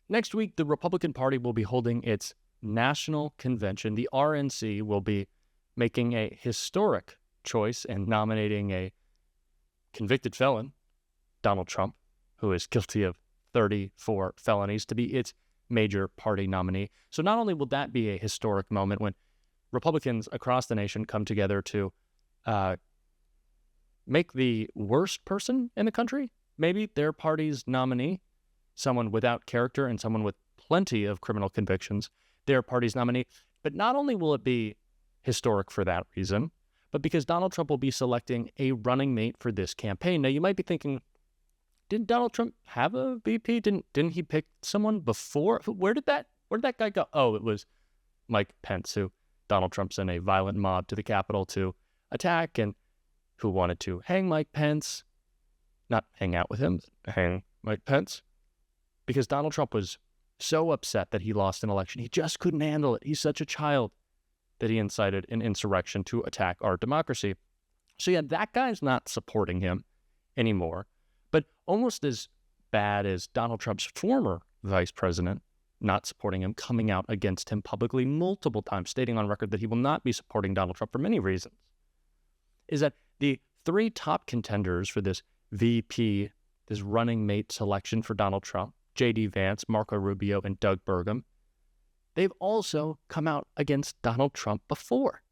Next week, the Republican Party will be holding its national convention. The RNC will be making a historic choice and nominating a convicted felon, Donald Trump, who is guilty of 34 felonies, to be its major party nominee. So not only will that be a historic moment when Republicans across the nation come together to make the worst person in the country, maybe their party's nominee, someone without character and someone with plenty of criminal convictions, their party's nominee. But not only will it be historic for that reason, but because Donald Trump will be selecting a running mate for this campaign. Now, you might be thinking, didn't Donald Trump have a VP? Didn't he pick someone before? Where did that guy go? Oh, it was Mike Pence, who Donald Trump sent a violent mob to the Capitol to attack, and who wanted to hang Mike Pence, not hang out with him, hang Mike Pence, because Donald Trump was so upset that he lost an election. He just couldn't handle it. He's such a child that he incited an insurrection to attack our democracy. So yeah, that guy's not supporting him anymore. But almost as bad as Donald Trump's former vice president not supporting him, coming out against him publicly multiple times, stating on record that he will not be supporting Donald Trump for many reasons, is that the three top contenders for this VP, this running mate selection for Donald Trump, J.D. Vance, Marco Rubio, and Doug Burgum, they've also come out against Donald Trump before.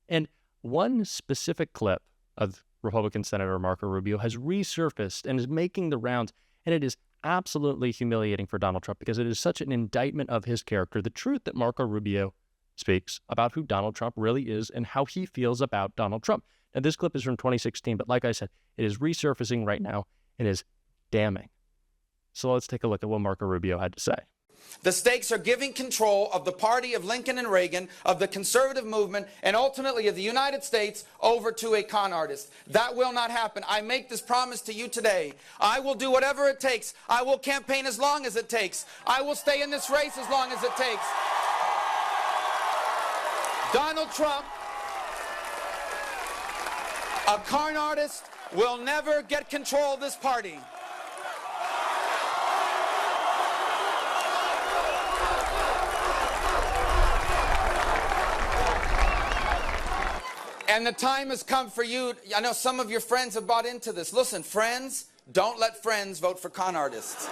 And one specific clip of Republican Senator Marco Rubio has resurfaced and is making the rounds, and it is absolutely humiliating for Donald Trump because it is such an indictment of his character, the truth that Marco Rubio speaks about who Donald Trump really is and how he feels about Donald Trump. Now, this clip is from 2016, but like I said, it is resurfacing right now and is damning. So let's take a look at what Marco Rubio had to say. The stakes are giving control of the party of Lincoln and Reagan, of the conservative movement, and ultimately of the United States over to a con artist. That will not happen. I make this promise to you today. I will do whatever it takes. I will campaign as long as it takes. I will stay in this race as long as it takes. Donald Trump, a con artist, will never get control of this party. And the time has come for you. I know some of your friends have bought into this. Listen, friends, don't let friends vote for con artists.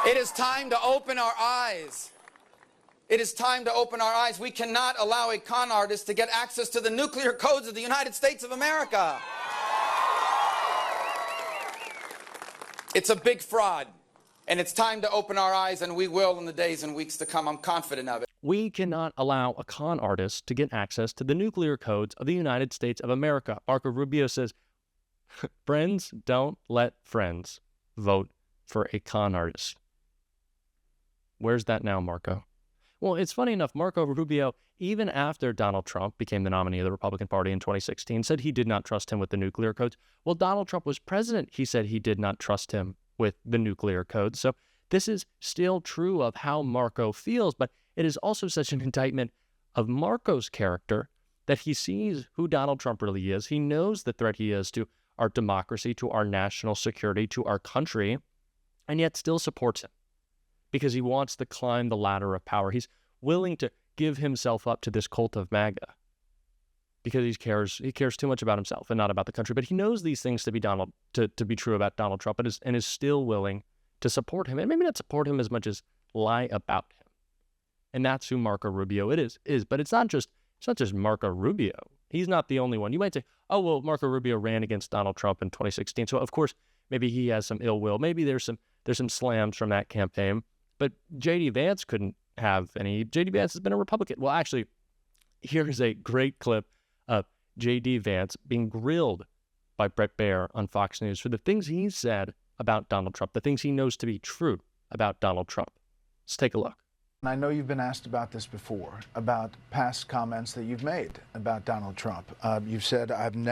It is time to open our eyes. It is time to open our eyes. We cannot allow a con artist to get access to the nuclear codes of the United States of America. It's a big fraud. And it's time to open our eyes, and we will in the days and weeks to come. I'm confident of it. We cannot allow a con artist to get access to the nuclear codes of the United States of America. Marco Rubio says, friends don't let friends vote for a con artist. Where's that now, Marco? Well, it's funny enough, Marco Rubio, even after Donald Trump became the nominee of the Republican Party in 2016, said he did not trust him with the nuclear codes. Well, Donald Trump was president. He said he did not trust him with the nuclear codes. So this is still true of how Marco feels, but it is also such an indictment of Marco's character that he sees who Donald Trump really is. He knows the threat he is to our democracy, to our national security, to our country, and yet still supports him because he wants to climb the ladder of power. He's willing to give himself up to this cult of MAGA because he cares too much about himself and not about the country. But he knows these things to be true about Donald Trump and is still willing to support him, and maybe not support him as much as lie about him. And that's who Marco Rubio is. But it's not just Marco Rubio. He's not the only one. You might say, oh, well, Marco Rubio ran against Donald Trump in 2016. So of course, maybe he has some ill will. Maybe there's some slams from that campaign. But J.D. Vance couldn't have any. J.D. Vance has been a Republican. Well, actually, here's a great clip of J.D. Vance being grilled by Bret Baier on Fox News for the things he said about Donald Trump, the things he knows to be true about Donald Trump. Let's take a look. I know you've been asked about this before, about past comments that you've made about Donald Trump. You've said, I'm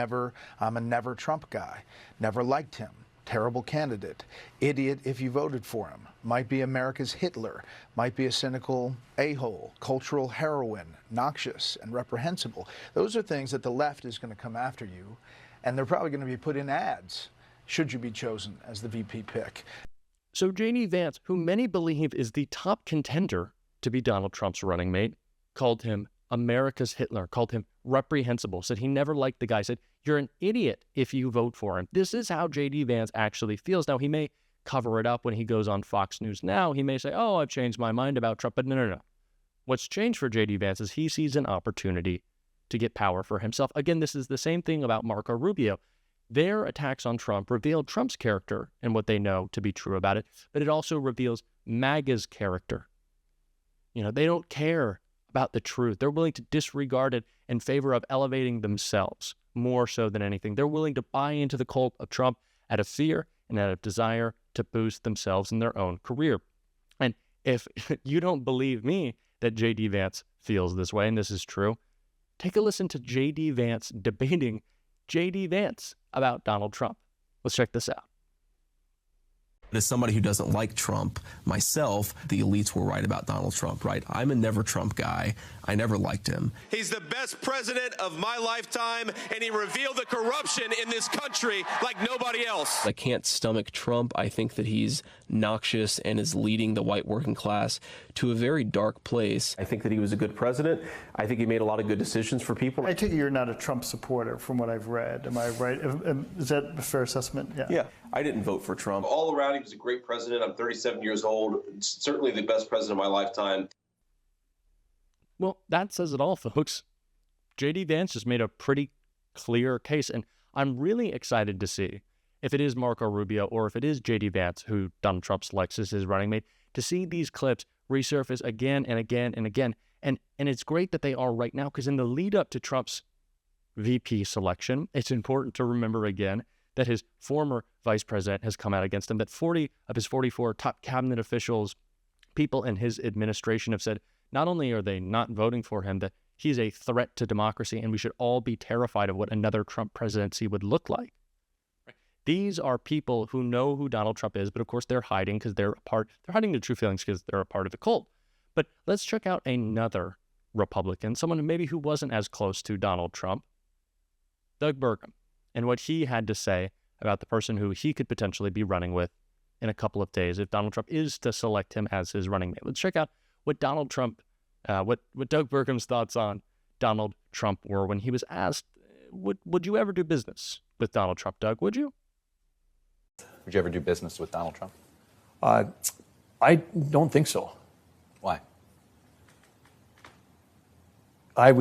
a never Trump guy, never liked him, terrible candidate, idiot if you voted for him, might be America's Hitler, might be a cynical a-hole, cultural heroine, noxious and reprehensible. Those are things that the left is going to come after you, and they're probably going to be put in ads should you be chosen as the VP pick. So J.D. Vance, who many believe is the top contender to be Donald Trump's running mate, called him America's Hitler, called him reprehensible, said he never liked the guy, said, you're an idiot if you vote for him. This is how J.D. Vance actually feels. Now, he may cover it up when he goes on Fox News now. He may say, oh, I've changed my mind about Trump, but no. What's changed for J.D. Vance is he sees an opportunity to get power for himself. Again, this is the same thing about Marco Rubio. Their attacks on Trump revealed Trump's character and what they know to be true about it, but it also reveals MAGA's character. They don't care about the truth. They're willing to disregard it in favor of elevating themselves more so than anything. They're willing to buy into the cult of Trump out of fear and out of desire to boost themselves in their own career. And if you don't believe me that J.D. Vance feels this way, and this is true, take a listen to J.D. Vance debating J.D. Vance about Donald Trump. Let's check this out. As somebody who doesn't like Trump myself, the elites were right about Donald Trump, right? I'm a never Trump guy. I never liked him. He's the best president of my lifetime, and he revealed the corruption in this country like nobody else. I can't stomach Trump. I think that he's noxious and is leading the white working class to a very dark place. I think that he was a good president. I think he made a lot of good decisions for people. I take it you're not a Trump supporter from what I've read. Am I right? Is that a fair assessment? Yeah, I didn't vote for Trump. All around, he was a great president. I'm 37 years old. Certainly the best president of my lifetime. Well, that says it all, folks. J.D. Vance just made a pretty clear case, and I'm really excited to see if it is Marco Rubio or if it is J.D. Vance who Donald Trump selects as his running mate, to see these clips resurface again and again and again. And it's great that they are right now, because in the lead up to Trump's VP selection, it's important to remember again that his former vice president has come out against him, that 40 of his 44 top cabinet officials, people in his administration, have said not only are they not voting for him, that he's a threat to democracy and we should all be terrified of what another Trump presidency would look like. These are people who know who Donald Trump is, but of course they're hiding because they're hiding their true feelings because they're a part of the cult. But let's check out another Republican, someone who wasn't as close to Donald Trump, Doug Burgum, and what he had to say about the person who he could potentially be running with in a couple of days if Donald Trump is to select him as his running mate. Let's check out what Doug Burgum's thoughts on Donald Trump were when he was asked, would you ever do business with Donald Trump, Doug? Would you? Would you ever do business with Donald Trump? I don't think so. Why? I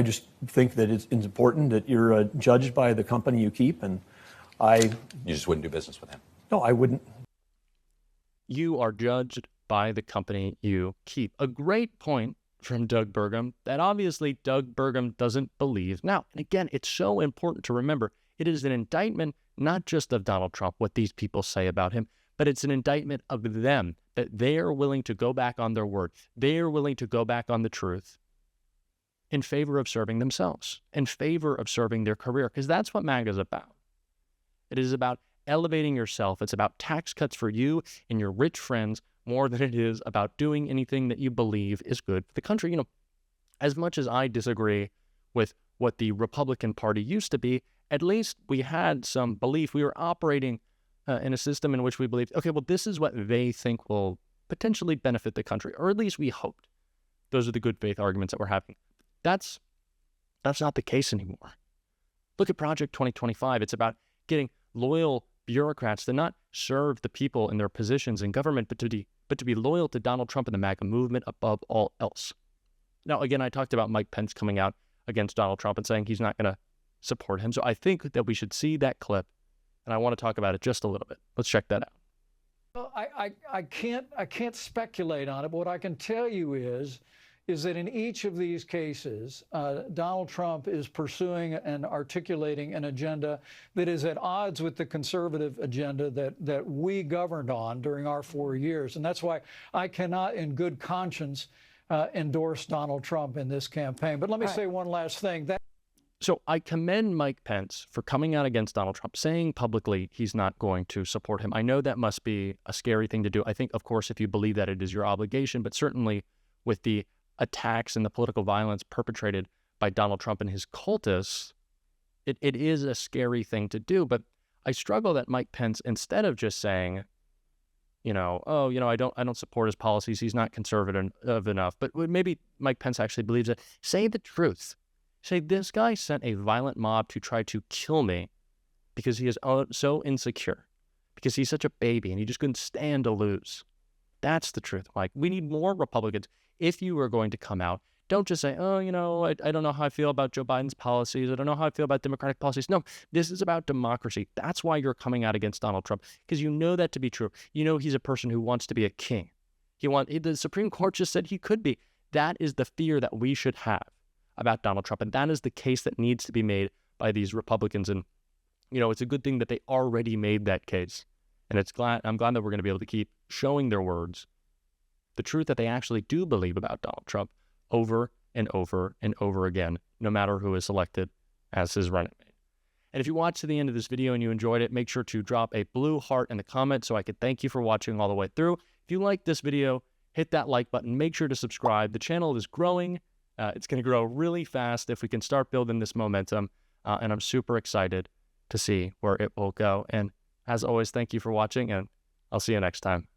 just think that it's important that you're judged by the company you keep, and You just wouldn't do business with him? No, I wouldn't. You are judged by the company you keep. A great point from Doug Burgum that obviously Doug Burgum doesn't believe. Now, and again, it's so important to remember, it is an indictment not just of Donald Trump, what these people say about him, but it's an indictment of them, that they're willing to go back on their word. They're willing to go back on the truth in favor of serving themselves, in favor of serving their career, because that's what MAGA is about. It is about elevating yourself. It's about tax cuts for you and your rich friends more than it is about doing anything that you believe is good for the country. As much as I disagree with what the Republican Party used to be, at least we had some belief. We were operating in a system in which we believed, okay, well, this is what they think will potentially benefit the country, or at least we hoped. Those are the good faith arguments that we're having. That's not the case anymore. Look at Project 2025. It's about getting loyal bureaucrats to not serve the people in their positions in government, but to be loyal to Donald Trump and the MAGA movement above all else. Now, again, I talked about Mike Pence coming out against Donald Trump and saying he's not going to support him. So I think that we should see that clip, and I want to talk about it just a little bit. Let's check that out. Well, I can't speculate on it, but what I can tell you is that in each of these cases, Donald Trump is pursuing and articulating an agenda that is at odds with the conservative agenda that we governed on during our 4 years. And that's why I cannot, in good conscience, endorse Donald Trump in this campaign. But let me say one last thing. So I commend Mike Pence for coming out against Donald Trump, saying publicly he's not going to support him. I know that must be a scary thing to do. I think, of course, if you believe that, it is your obligation, but certainly with the attacks and the political violence perpetrated by Donald Trump and his cultists, it is a scary thing to do. But I struggle that Mike Pence, instead of just saying, I don't support his policies. He's not conservative enough. But maybe Mike Pence actually believes it. Say the truth. Say, this guy sent a violent mob to try to kill me because he is so insecure, because he's such a baby and he just couldn't stand to lose. That's the truth, Mike. We need more Republicans. If you are going to come out, don't just say, I don't know how I feel about Joe Biden's policies. I don't know how I feel about Democratic policies. No, this is about democracy. That's why you're coming out against Donald Trump, because you know that to be true. You know he's a person who wants to be a king. The Supreme Court just said he could be. That is the fear that we should have about Donald Trump, and that is the case that needs to be made by these Republicans. And it's a good thing that they already made that case, and I'm glad that we're going to be able to keep showing their words the truth that they actually do believe about Donald Trump over and over and over again, no matter who is selected as his running mate. And if you watched to the end of this video and you enjoyed it, make sure to drop a blue heart in the comments so I could thank you for watching all the way through. If you liked this video, hit that like button. Make sure to subscribe. The channel is growing. It's going to grow really fast if we can start building this momentum, and I'm super excited to see where it will go. And as always, thank you for watching, and I'll see you next time.